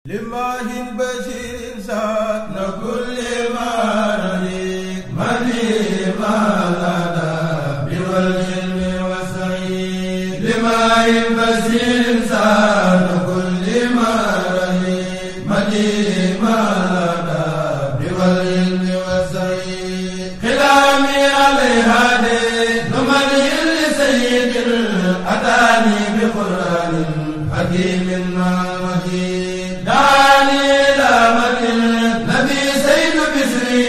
لله البشير سان كل مرض من ما لدى بالعلم والسعيد لله البشير سان كل مرض من ما لدى بالعلم والسعيد كلامي عليها نمر لسيد أتاني بقرآن حكيم مجيد دعني إلى مكة نبي سيد بشري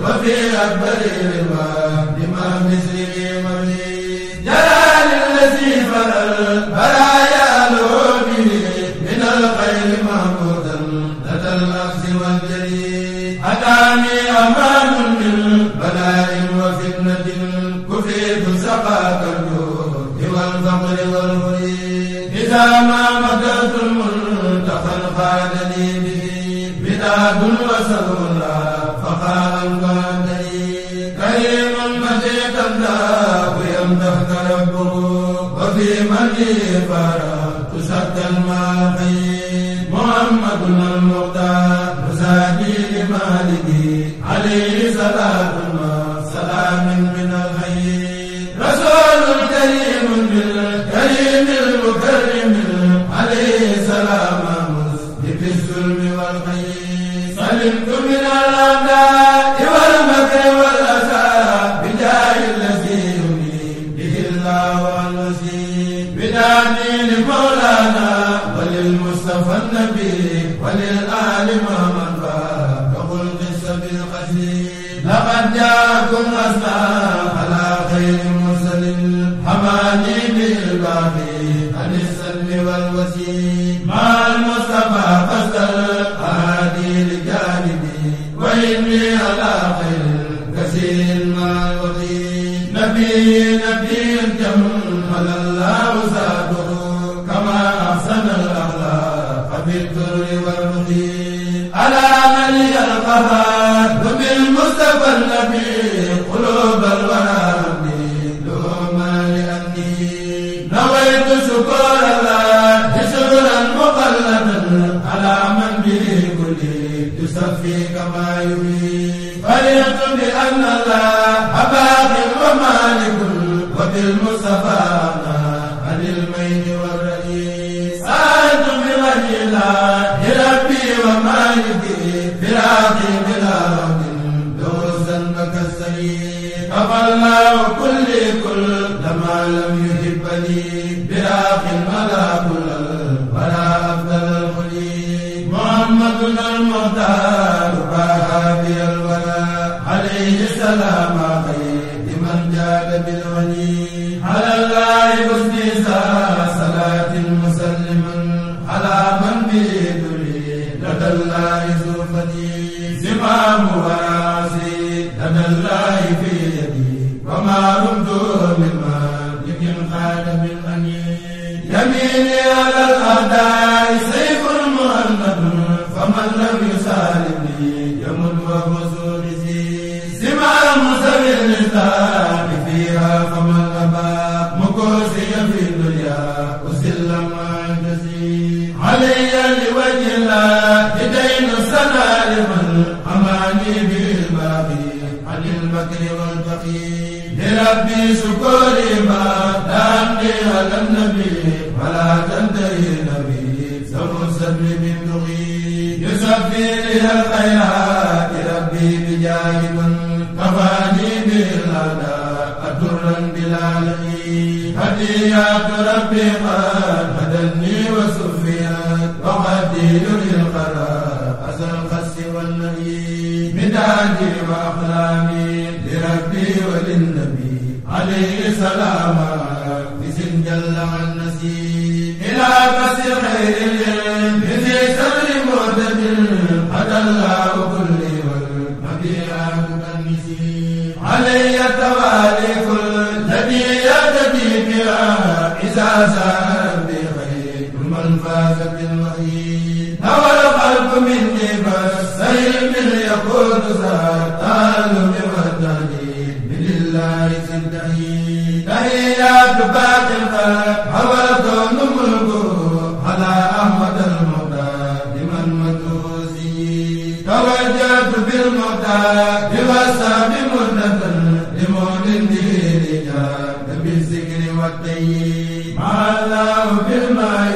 وفي أكبر الإمام إمام بشري مجيد جلال الذي فرى البرايا الهدي من الخير محمودا لدى النفس والجليد أتاني أمان من بلاء وفتنة كفيت سقاك الجود والفقر والمريد إذا ما مدت المنتقى خادني به بداد وسهولا فقال قادني كريم مجيد الله يمدحك ربه وفي مدي فرات شك الماحين محمد المختار مساجي لمالكي عليه صلاة سلام من الخير رسول كريم بالكريم المكرم عليه سلام مسجد الظلم والخير سلمت من الأعداء والمكر والأسى بجاه الذي يميت به الله والوسيم بداني لمولانا وللمصطفى النبي وللآل محمد فقل قصة بالقصيد لقد جاءكم أسماء على خير مرسل حماني بالباقي عن السلم والوسيم مع المصطفى فاستر هادي لجانبي وإني على خير كثير ما الوطيم نبي جمل الله ساده كما أحسن الأخلاق بالبر والمقيم على من القهار وبالمصطفى النبي قلوب الورى لهما لأني نويت شكر الله شكرا مقلدا على من به كلي تصفي كما يريد فرحت بأن الله باق ومالك وبالمصطفى عن الميت والرئيس سألت بوجه الله ربي ومالكي فراقي بلا رب دوزا بكالسيد كفى الله كل لما لم يحبني براق ولا كل ولا أفضل الخليق محمد المختار وهابي الورى عليه السلام خير من جاد بالغني على الله حسني صلاة مسلما على من به دري لدى الله زوفتي زمام واسي لدى الله في يدي وما رمت من مالك خاد من أني يميني على الأعداء سيف مهند فمن لم يسالمني يمد وهو سورسي زمام سبيل الإسلام فيها فمن أبى مكوسي في الدنيا وسلم عندسي علي لوجه الله دين السنة لمن أماني بالباقي عن المكر والبقي لربي شكري ما دامني على النبي ولا تنتهي نبي سمو سبل من دغي يسفي لي الخيرات ربي بجاه من كفاني بالأداء أدرا بلا لئي هديات ربي قد هدني وسفيت وقدي للقرار أسى القس والنهي بدادي وأقلامي لربي وللنبي عليه السلام بسن جل عن نسيب إلى كسر خير بذي سبر معتدل هدى الله كل والمبيعات كالنسيب علي التوالي كل هديتي بها إذا سار بخير من فاز بالوحيد نوى القلب مني بس سيل يقول ساتال بوحداني بالله سنتهي تحيات باقي الخلق حولت نملكه على أحمد المختار لمن توجهت بالمعتاد بوسام مدة لمولد رجال بالذكر والتيب مع الله بالماء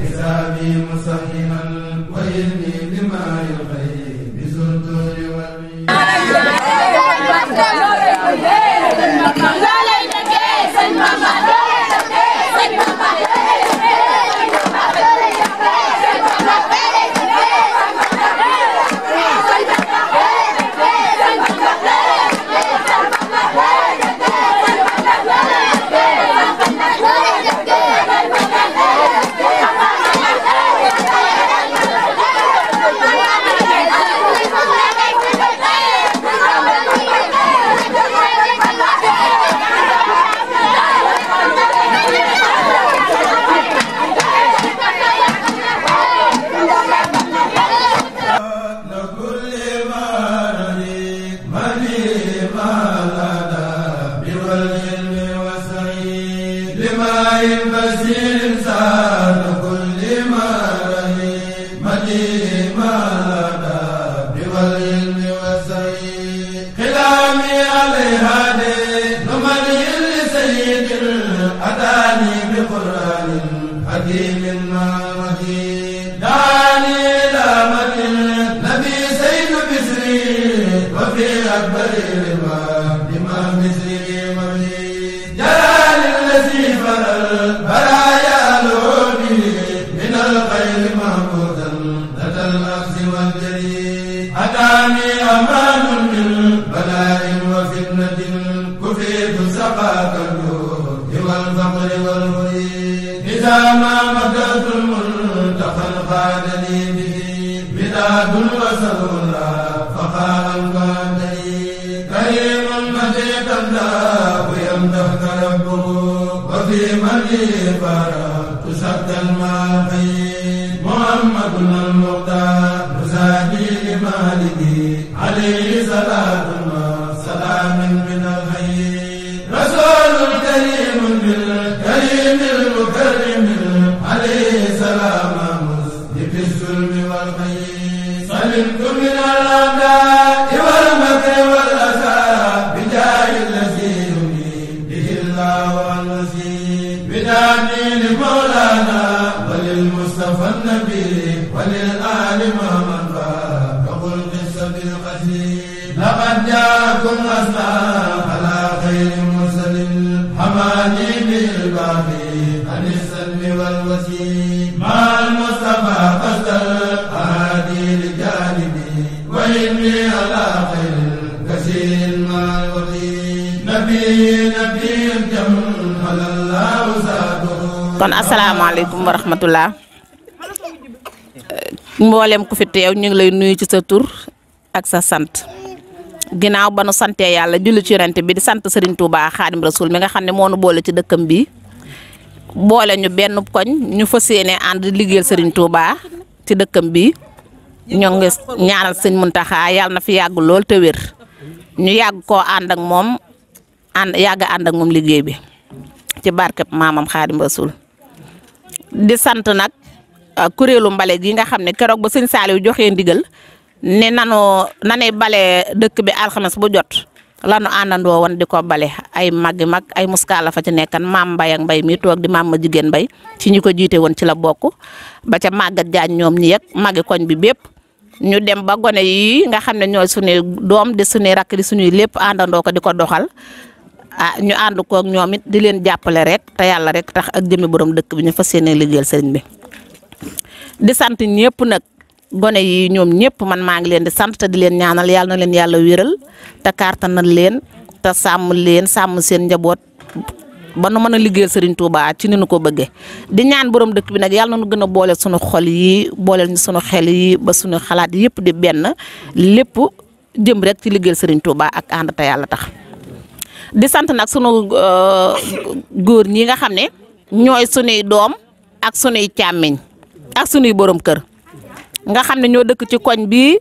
حسابي مسهما وإني بماء الخير بزلطور والمين kon asalaamaaleykum wa rahmatullah mboolem ku fi teew ñu ngi lay nuyu ci sa tur ak sa sant ginnaaw ba nu sante yàlla julli ci yonent bi di sant Serigne Touba Khadim Rasoul mi nga xam ne moo nu boole ci dëkkam bi boole ñu benn koñ ñu fas yéene ànd liggéeyal Serigne Touba ci dëkkam bi ñoo ngi ñaanal sëñ Muntaxa yàlla na fi yàgg lool te wér ñu yàgg koo ànd ak moom yàgg ànd ak moom liggéey bi ci barkeb maamam Khadim Rasoul di sant nag kuréelu mbale gi nga xam ne keroog ba sëñ Saliou joxee ndigal ne nanay bale dëkk bi alxames bu jot lanu àndandoo woon di ko bale ay magi mag ay muskaala fa ci nekkan maam Mbay ak Mbay mi toog di maam ma jigéen Mbay ci ñi ko jiite woon ci la bokk ba ca màggat jaañ ñoom ñi yeg magi koñ bi bépp ñu dem ba gone yi nga xam ne ñooy suñuy doom di suñuy rakk di suñuy lépp àndandoo ko di ko doxal ñu ànd koog ñoom it di leen jàppale rek te yàlla rek tax ak jëmi borom dëkk bi ñu fas yéene liggéeyal sëriñ bi di sant ñëpp nag gone yi ñoom ñëpp man maa ngi leen di sant te di leen ñaanal yàlla na leen yàlla wéral te kaartanal leen te sàmm leen sàmm seen njaboot ba nu mën a liggéeyal Serigne Touba ci ni nu ko bëggee di ñaan borom dëkk bi nag yàlla na nu gën a boole sunu xol yi booleel ñu sunu xel yi ba sunu xalaat yëpp di benn lépp jëm rek ci liggéeyal Serigne Touba ak ànd te yàlla tax. di sant nag sunu góor ñi nga xam ne ñooy sunuy doom ak sunuy càmmiñ ak sunuy borom kër nga xam ne ñoo dëkk ci koñ bi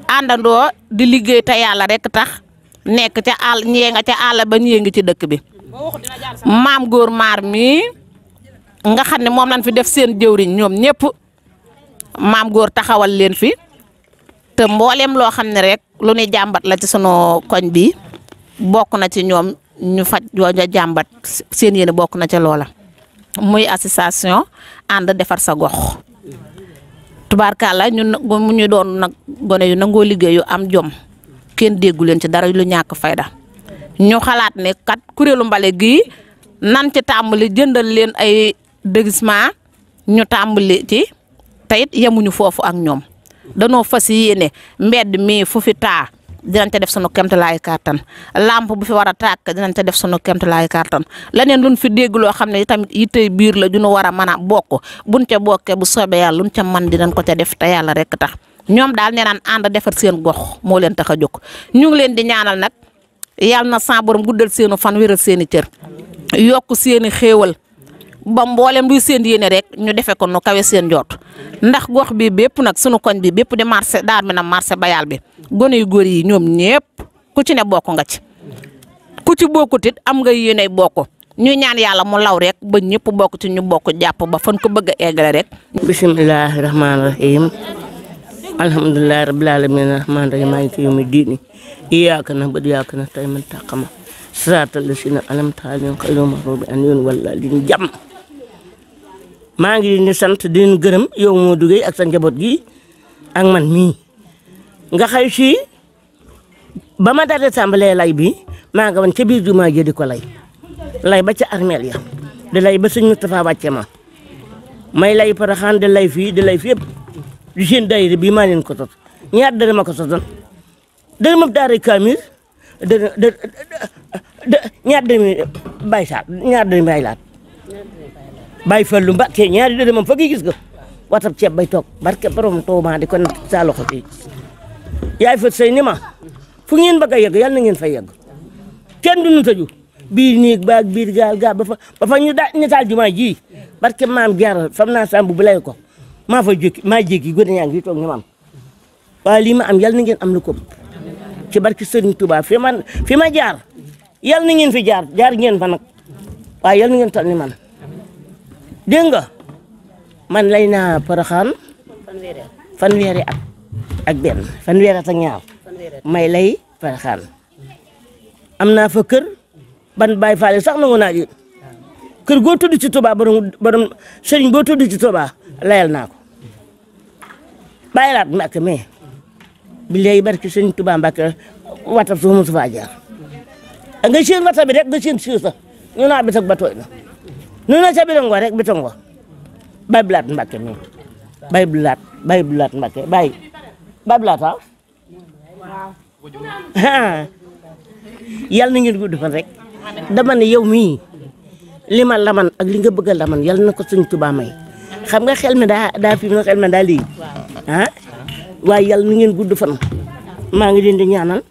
àndandoo di liggéey te yàlla rek tax nekk ca àll ñee nga ca àll ba ñee ngi ci dëkk bi maam góor maar mi nga xam ne moom lañ fi def seen jëwriñ ñoom ñëpp maam góor taxawal leen fi te mbooleem loo xam ne rek lu ñuy jàmbat la ci sunu koñ bi bokk na ci ñoom ñu faj jooja jàmbat seen yéene bokk na ca loola muy association ànd defar sa gox tubaarkàlla ñun mu ñu doon nag gone yu nangoo liggéey yu am jom kenn déggu leen ci dara lu ñàkk fayda ñu xalaat ne kat kuréelu mbale gi nan ci tàmbali jëndal leen ay déguisement ñu tàmbali ci tayit yemuñu foofu ak ñoom danoo fas yéene mbedd mi fu fi taa dinañ ca def sunu kemtalaay kàttan lampe bu fi war a tàkk dinañ ca def sunu kemtalaay kàttan leneen luñ fi dégg loo xam ne tamit yittey biir la juñu war a mën a bokk buñ ca bokkee bu soobee yàlla luñ ca man dinañ ko ca def te yàlla rek tax ñoom daal nee naan ànd defar seen gox moo leen tax a jóg ñu ngi leen di ñaanal nag yàlla na sa borom guddal seenu fan wéral seeni cër yokk seeni xéewal ba mboolem luy seen yéene rek ñu defe ko nu kawe seen jot ndax gox bi bépp nag sunu koñ bi bépp di marché daar mi na marché bayal bi gone yu góor yi ñoom ñëpp ku ci ne bokk nga ci ku ci bokkut it am nga yéene bokk ñuy ñaan yàlla mu law rek ba ñëpp bokk ci ñu bokk jàpp ba fan ko bëgg a eggale rek. bismillahi rahmaani rahim alhamdulillahi rabbil alamin rahmaani rahim maliki yawmi diini iyyaka na'budu wa iyyaka nasta'iin ihdina siraatal laziina an'amta alayhim ghayril maghduubi alayhim wa lad-daalliin jàmm maa ngi leen di sant di leen gërëm yow moo duggee ak sa njaboot gi ak man mii nga xëy si ba ma dalee tàmbalee lay bi maa nga woon ca biir jumaa ji di ko lay ba ca armeel ya di lay ba sëñ Moustapha wàcce ma may lay Porokhane di lay fii di lay fi yëpp di seen daayira bii maa leen ko tot ñaar dërëm ma ko sotoon dërëm ab daara kaamil ñaar dërëm bay saat ñaar dërëm bay laat bay fallu Mbàkke ñaari dërëm moom fa gi gis nga watab ceeb bay toog barke borom Tuubaa di ko natt sa loxo fii yaay fa sëy ni ma fu ngeen bëgg a yegg yàlla na ngeen fa yegg kenn du nu tëju biir néeg baag biir gaal gaal ba fa ñu taal jumaa ji barke maam Jaara fam naa sambu bu lay ko maa fa jékki maa jékki gone yaa ngi toog ni ma am waaye lii ma am yàlla na ngeen am lu ko ci barke Sëriñ Tuubaa fi ma jaar yàlla na ngeen fi jaar ngeen fa nag waaye yàlla na ngeen toll ni man dégg nga man lay naa Porokhane fanweeri at ak benn fanweeri at ak ñaar may lay Porokhane am naa fa kër ban Baay Faal sax nangu naa ji kër goo tudd ci Touba borom sëriñ boo tudd ci Touba layal naa ko bàyyi laat Mbàkke mais bi léegi barki sëriñ Touba Mbàkke watab su mu fa jaar nga seen wata bi rek nga seen siw sa ñu naa bi tag ba tooy na nu na ca bitongo rek bitongo bay bu laat Mbàkke mi bay bu laat Mbàkke bay bu laat yàlla na ngeen gudd fan rek dama ne yow mii li ma laman ak li nga bëgg a laman yàlla na ko Sëñ Tuubaa may xam nga xel mi daa fi na xel mi daa lii waaye yàlla na ngeen gudd fan maa ngi leen di ñaanal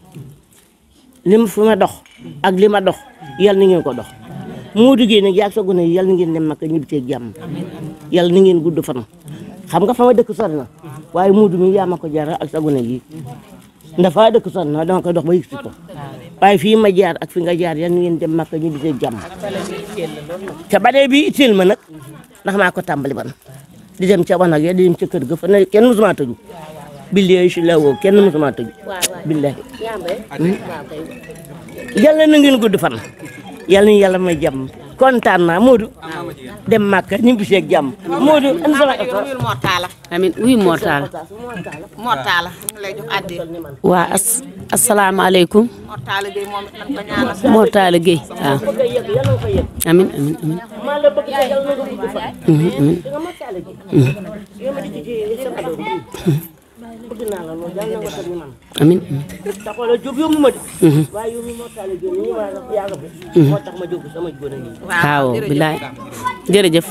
li ma fu ma dox ak li ma dox yàlla na ngeen ko dox moo duggee nag yaa sa gone yi yàlla na ngeen dem Makka ñibbi ci jàmm yàlla na ngeen gudd fan xam nga fa ma dëkk sori na waaye Moodu mi yaa ma ko jaral ak sa gone yi dafa dëkk sori na dama koy dox ba yëg si ko waaye fii ma jaar ak fi nga jaar yàlla na ngeen dem Makka ñibbi ci jàmm te ba dee bi itteel ma nag ndax maa ko tàmbali ban di dem ca wanag ya di dem ca kër ga fa ne kenn musuma tëju billahi si la woo kenn musuma tëju billahi yàlla na ngeen gudd fan yàlla na yàlla may jàmm kontaan naa Modou dem Makka ñu ngi seeg jàmm Modou an sama Mortala amin oui Mortala lay jox addi waa asalaamaaleykum Mortala Gueye moom nan ko ñaanal Mortala Gueye waaw amin amin amin amin taxawal jóg yomb ma de waaye yow mi moo taale jóg ñu ma yaa nga fi moo tax ma jóg sama gone yi waaw bilaay jërëjëf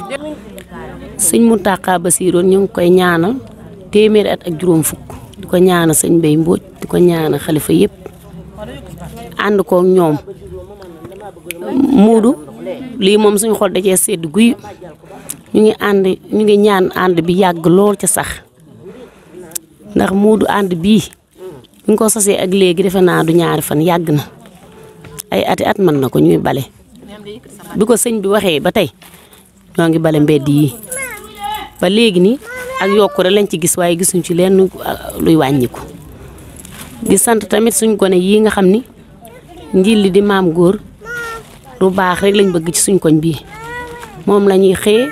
sëñ Mountakha Bassirou ñu ngi koy ñaanal téeméeri at ak juróom fukk di ko ñaanal sëñ Mbaye Mbodj di ko ñaanal xalifa yëpp ànd ko ñoom Moodu lii moom suñu xol da cee sedd guy ñu ngi ñaan ànd bi yàgg lool ca sax ndax Moodu ànd bii ñu ko sosee ak léegi defe naa du ñaari fan yàgg na ay ati at mën na ko ñuy bale bi ko sëñ bi waxee ba tey ñoo ngi bale mbedd yi ba léegi ni ak yokku rek lañ ci gis waaye gisuñ ci lenn luy wàññiku di sant tamit suñ gone yi nga xam ni njilli di maam góor lu baax rek lañ bëgg ci suñ koñ bii moom la ñuy xëye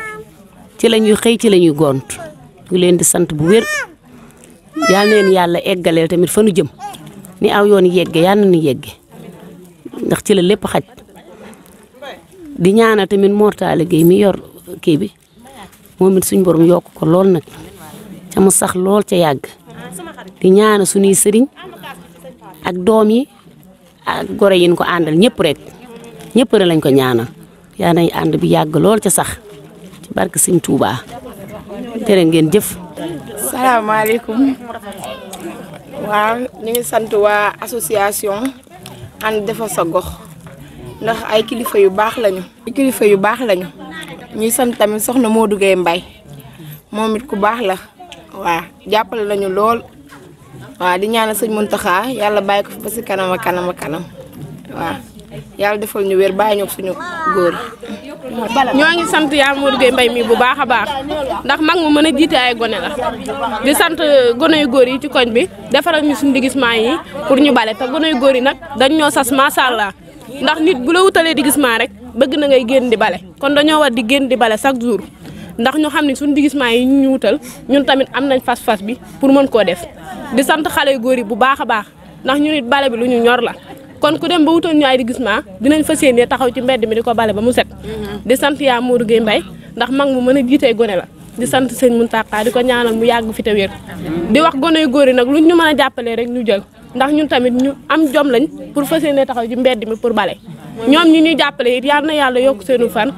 ci la ñuy xëy ci la ñuy gont ñu leen di sant bu wér yal na leen yàlla eggaleel tamit fa nu jëm ni aw yoon yegge yal na nu yegge ndax ci la lépp xaj di ñaanal tamit Mortale Gueye mi yor kii bi moom it suñ borom yokk ko lool nag ca mu sax lool ca yàgg di ñaanal suñuy sëriñ ak doom yi ak gore yi ñu ko àndal ñëpp rek lañ ko ñaanal yaa nay ànd bi yàgg lool ca sax ci barke Sëñ Tuubaa tere ngeen jëf. salaamaaleykum waaw ñu ngi sant waa association ànd defar sa gox ndax ay kilifa yu baax lañu ñuy sant tamit soxna Modou Gueye Mbaye moom it ku baax la waaw jàppale nañu lool waaw di ñaanal sëñ Mountakha yàlla bàyyi ko fi ba si kanam a kanam waaw yàlla defal ñu wér bàyyi ñoo suñu góor yi. ñoo ngi sant yaa Modou Gueye Mbaye mi bu baax a baax ndax mag mu mën a jiite ay gone la di sant gone yu góor yi ci koñ bi defaral ñu suñu digisement yi pour ñu bale te gone yu góor yi nag dañ ñoo sas macha allah ndax nit bu la wutalee digisement rek bëgg na ngay génn di bale kon dañoo war di génn di bale chaque jour ndax ñu xam ne suñu digisement yi ñu wutal ñun tamit am nañ fas-fas bi pour mën koo def di sant xale yu góor yi bu baax a baax ndax ñu nit bale bi lu ñu ñor la kon ku dem ba wutal ñu ay digisement dinañ fas yéene taxaw ci mbedd mi di ko bale ba mu set di sant yaa Modou Gueye Mbaye ndax mag mu mën a jiitee gone la di sant sëñ Mountakha di ko ñaanal mu yàgg fi te wér di wax gone yu góor yi nag luñ ñu mën a jàppalee rek ñu jël ndax ñun tamit ñu am jom lañ pour fas yéene taxaw ci mbedd mi pour bale ñoom ñi ñuy jàppale it yal na yàlla yokk seenu fan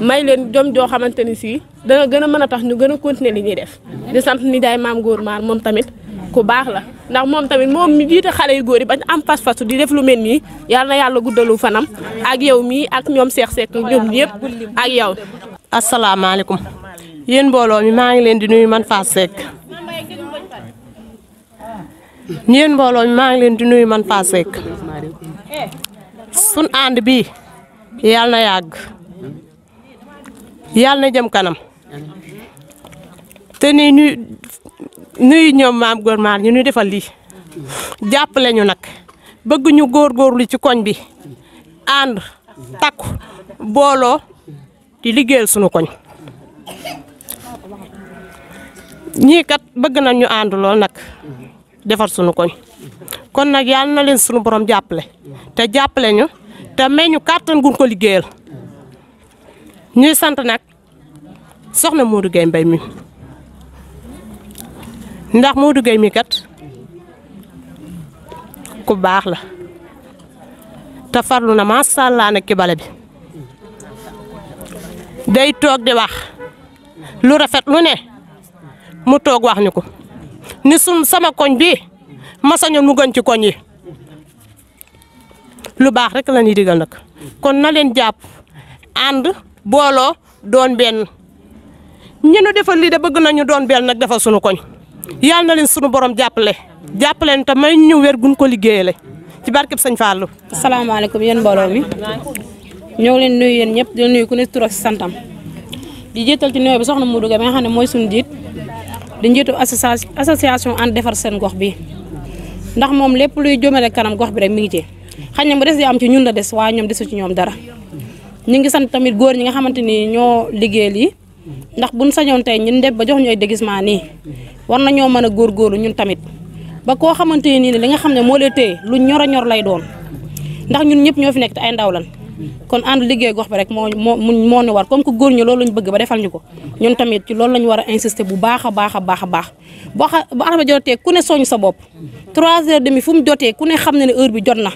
may leen jom joo xamante ni si dana gën a mën a tax ñu gën a continuer li ñuy def di sant ni daay maam góor maar moom tamit ku baax la ndax moom tamit moom mi jiite xale yu góor yi bañ am pas-pasu di def lu mel nii yal na yàlla guddalu fanam ak yow mii ak ñoom Cheikh Seck ñoom ñëpp ak yow. asalaamaaleykum yéen mbooloo mi maa ngi leen di nuyu man Fatou Seck yéen mbooloo mi maa ngi leen di nuyu man Fatou Seck sun ànd bi yal na yàgg yal na jëm kanam te ni nuyu ñoom maam góor maar ñu defal lii jàppale ñu nag bëgg ñu góorgóorlu ci koñ bi ànd takku booloo di liggéeyal sunu koñ ñii kat bëgg nañ ñu ànd lool nag defar sunu koñ kon nag yal na leen sunu borom jàppale te jàppale ñu te may ñu kàttan gun ko liggéeyal ñuy sant nag soxna Modou Gueye Mbaye mi ndax Modou Gueye mi kat ku baax la te farlu na macha allah nag ci bale bi day toog di wax lu rafet lu ne mu toog wax ñu ko ni sama koñ bi ma sañoon mu gën ci koñ yi lu baax rek la ñuy digal nag kon na leen jàpp ànd booloo doon benn ñu nu defal lii de bëgg nañu doon benn nag defal sunu koñ yal na leen sunu borom jàppale te may ñu wér gun ko liggéeyale ci barkeb Sëñ Fallou. asalaamaaleykum yéen mbooloo mi ñoo ngi leen nuyu yéen ñëpp di nuyu ku ne tur ak santam di jiital ci nuyoo bi soxna Modou Gueye nga xam ne mooy suñu jiit di njiitu association ànd defar seen gox bi ndax moom lépp luy jëmale kanam gox bi rek mi ngi ci xañ na mu des di am ci ñun la des waaye ñoom desu ci ñoom dara ñu ngi sant tamit góor ñi nga xamante ni ñoo liggéey lii ndax buñ sañoon tey ñun def ba jox ñu ay déguisement nii war nañoo mën a góorgóorlu ñun tamit ba koo xamante ni li nga xam ne moo lay téye lu ñor a ñor lay doon ndax ñun ñëpp ñoo fi nekk te ay ndaw lan kon ànd liggéey gox bi rek moo ñu war comme que góor ñi loolu lañ bëgg ba defal ñu ko ñun tamit ci loolu lañu war a insister bu baax a baax a baax a baax bu araba jotee ku ne soñ sa bopp 3h30 fu mu jotee ku ne xam ne ne heure bi jot na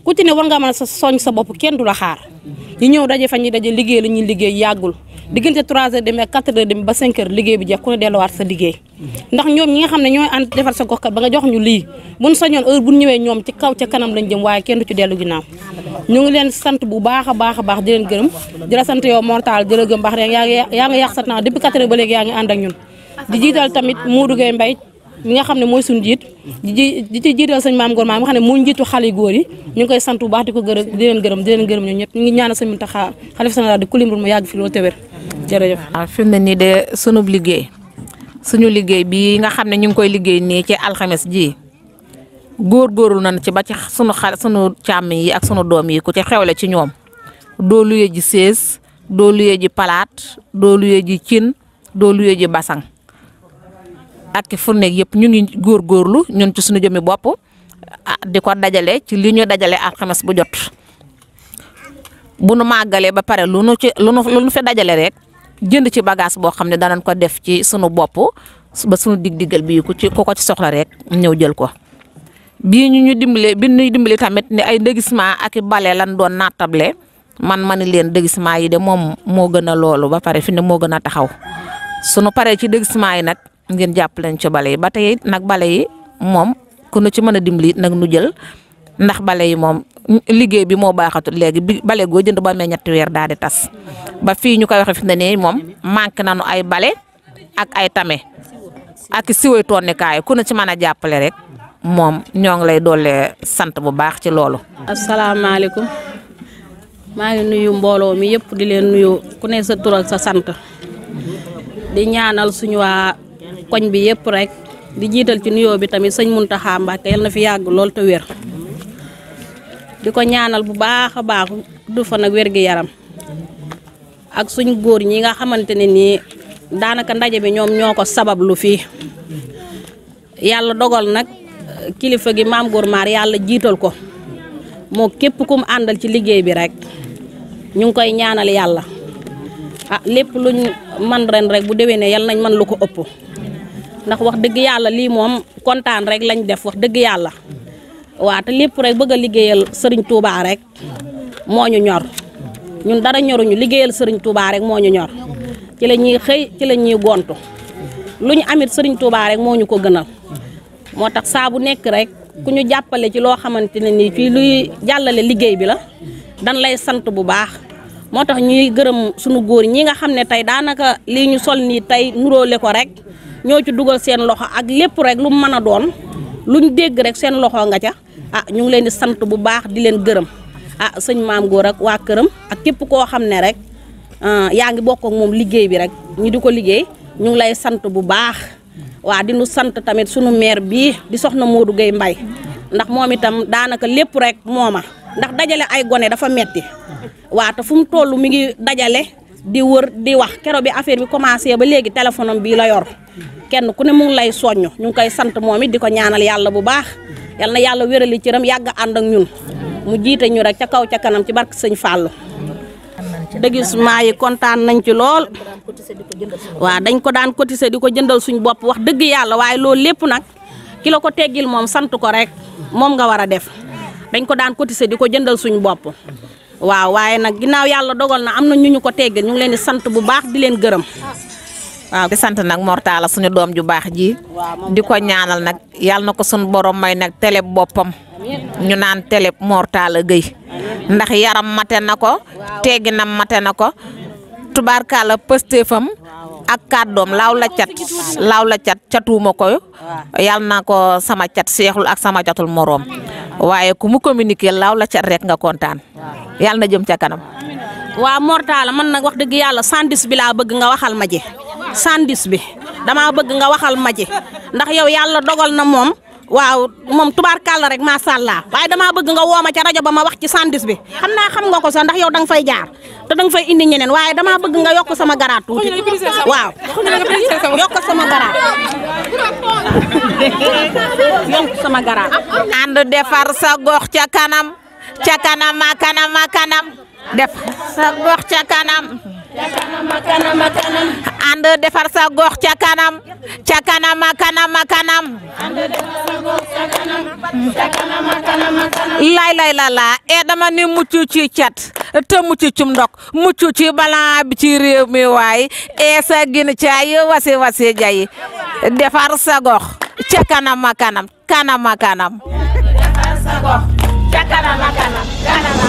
ku ci ne war nga mën a sa soñ sa bopp kenn du la xaar ñu ñëw daje fa ñuy daje liggéey la ñuy liggéey yàggul diggante 3h30 ak 4h30 ba 5h liggéey bi jeex ku ne delluwaat sa liggéey ndax ñoom ñi nga xam ne ñooy ànd defar sa gox kat ba nga jox ñu lii buñ sañoon heure bu ñëwee ñoom ci kaw ca kanam lañ jëm waaye kenn du ci dellu ginnaaw ñu ngi leen sant bu baax a baax a baax di leen gërëm di la sant yow Mortale di la gëm baax rek yaa ngi yàq sa temps depuis 4h ba léegi yaa ngi ànd ak ñun di jiital tamit Modou Gueye Mbaye mi nga xam ne mooy suñu jiit di ci jiital sëñ Maam Góor maa mi nga xam ne moo njiitu xale yu góor yi ñu ngi koy sant bu baax di ko gërëm di leen gërëm ñun ñëpp ñu ngi ñaanal sëñ Mountakha xalifa général di kulimul mu yàgg fi loolu te wér jërëjëf. waaw fi mu ne nii de suñu liggéey bi nga xam ne ñu ngi koy liggéey nii ci alxames ji góorgóorlu nañ ci ba ci sunu càmm yi ak sunu doom yi ku ci xewle ci ñoom doo luye ji sées doo luye ji palaat doo luye ji cin doo luye ji basang ak fourneeg yëpp ñu ngi góorgóorlu ñun ci suñu jëmmi bopp di ko dajale ci li ñu dajale alxames bu jot bu nu màggalee ba pare lu nu fi dajale rek jënd ci bagage boo xam ne danañ ko def ci sunu bopp ba sunu diggal bi ku ko ci soxla rek ñëw jël ko. bii ñuy dimbali tamit ne ay déguisement ak i bale lan doon naatable ma ni leen déguisement yi de moom moo gën a loolu ba pare fi ne moo gën a taxaw sunu paree ci déguisement yi nag ngeen jàpp leen ci bale yi ba tey nag bale yi moom ku nu ci mën a dimbali nag nu jël ndax bale yi moom liggéey bi moo baaxatul léegi bi bale goo jënd ba amee 3 weer daal di tas ba fii ñu koy waxee fi ne nii moom manqué nañu ay bale ak ay tame ak siwoy tonnikaay ku nu ci mën a jàppale rek moom ñoo ngi lay doole sant bu baax ci loolu. asalaamaaleykum maa ngi nuyu mbooloo mi yëpp di leen nuyu ku ne sa tur ak sa sant di ñaanal suñu waa koñ bi yëpp rek di jiital ci nuyoo bi tamit sëñ Muntaxa Mbàkke yal na fi yàgg lool te wér di ko ñaanal bu baax a baax du fa nag wér gi yaram ak suñ góor ñi nga xamante ne nii daanaka ndaje bi ñoom ñoo ko sabablu fii yàlla dogal nag kilifa gi maam Góor Maar yàlla jiital ko moo képp kum àndal ci liggéey bi rek ñu ngi koy ñaanal yàlla lépp luñ man ren rek bu déwénee yal nañ man lu ko ëpp ndax wax dëgg yàlla lii moom kontaan rek lañ def wax dëgg yàlla waa te lépp rek bëgg a liggéeyal Serigne Touba rek moo ñu ñor ñun dara ñoruñu liggéeyal Serigne Touba rek moo ñu ñor ci la ñuy xëy ci la ñuy gontu lu ñu amit Serigne Touba rek moo ñu ko gënal moo tax saa bu nekk rek ku ñu jàppale ci loo xamante ne nii fii luy jàllale liggéey bi la dan lay sant bu baax moo tax ñuy gërëm sunu góor ñi nga xam ne tey daanaka lii ñu sol nii tey nuróole ko rek ñoo ci dugal seen loxo ak lépp rek lu mu mën a doon luñ dégg rek seen loxo nga ca ñu ngi leen di sant bu baax di leen gërëm sëñ Maam Góor ak waa këram ak képp koo xam ne rek yaa ngi bokk ak moom liggéey bi rek ñu di ko liggéey ñu ngi lay sant bu baax waa di nu sant tamit sunu maire bii di soxna Modou Gueye Mbaye ndax moom itam daanaka lépp rek mooma ndax dajale ay gone dafa metti waa te fu mu toll mi ngi dajale di wër di wax keroog bi affaire bi commencé ba léegi téléphone am bii la yor kenn ku ne mu ngi lay soññ ñu ngi koy sant moom it di ko ñaanal yàlla bu baax yal na yàlla wérali cëram yàgg ànd ak ñun mu jiite ñu rek ca kaw ca kanam ci barke sëñ Fallou. déguisement yi kontaan nañ ci lool waaw dañ ko daan cotiser di ko jëndal suñ bopp wax dëgg yàlla waaye loolu lépp nag ki la ko teggil moom sant ko rek moom nga war a def dañ ko daan cotiser di ko jëndal suñ bopp waaw waaye nag ginnaaw yàlla dogal na am na ñu ko teggil ñu ngi leen di sant bu baax di leen gërëm waaw di sant nag Mortala suñu doom ju baax ji di ko ñaanal nag yàlla na ko suñu borom may nag télé boppam ñu naan télé Mortala Gueye ndax yaram mate na ko tegginam mate na ko tubaarkalla pëstéefam ak kàddoom laaw la cat catuuma ko yàlla na ko sama cat seexul ak sama catul moroom waaye ku mu communiquer laaw la cat rek nga kontaan yàlla na jëm ca kanam. waa Mortala man nag wax dëgg yàlla 110 bi laa bëgg nga waxal ma ji 110 bi damaa bëgg nga waxal ma ji ndax yow yàlla dogal na moom waaw moom tubaarkàlla rek macha allah waaye damaa bëgg nga woo ma ca rajo ba ma wax ci 110 bi xam naa xam nga ko sax ndax yow danga fay jaar te danga fay indi ñeneen waaye damaa bëgg nga yokk sama garaat tuuti waaw yokk sama garaat yokk sama garaat. ànd defar sa gox ca kanam ca kanam a kanam a kanam def sa gox ca kanam. ànd defar sa gox ca kanam ca kanam a kanam a kanam. lay la dama ni mucc ci cat te mucc ci ndok mucc ci balan bi ci réew mi waay sa gin caay wasi jay defar sa gox ca kanam a kanam kanam a kanam. defar sa gox ca kanam a kanam.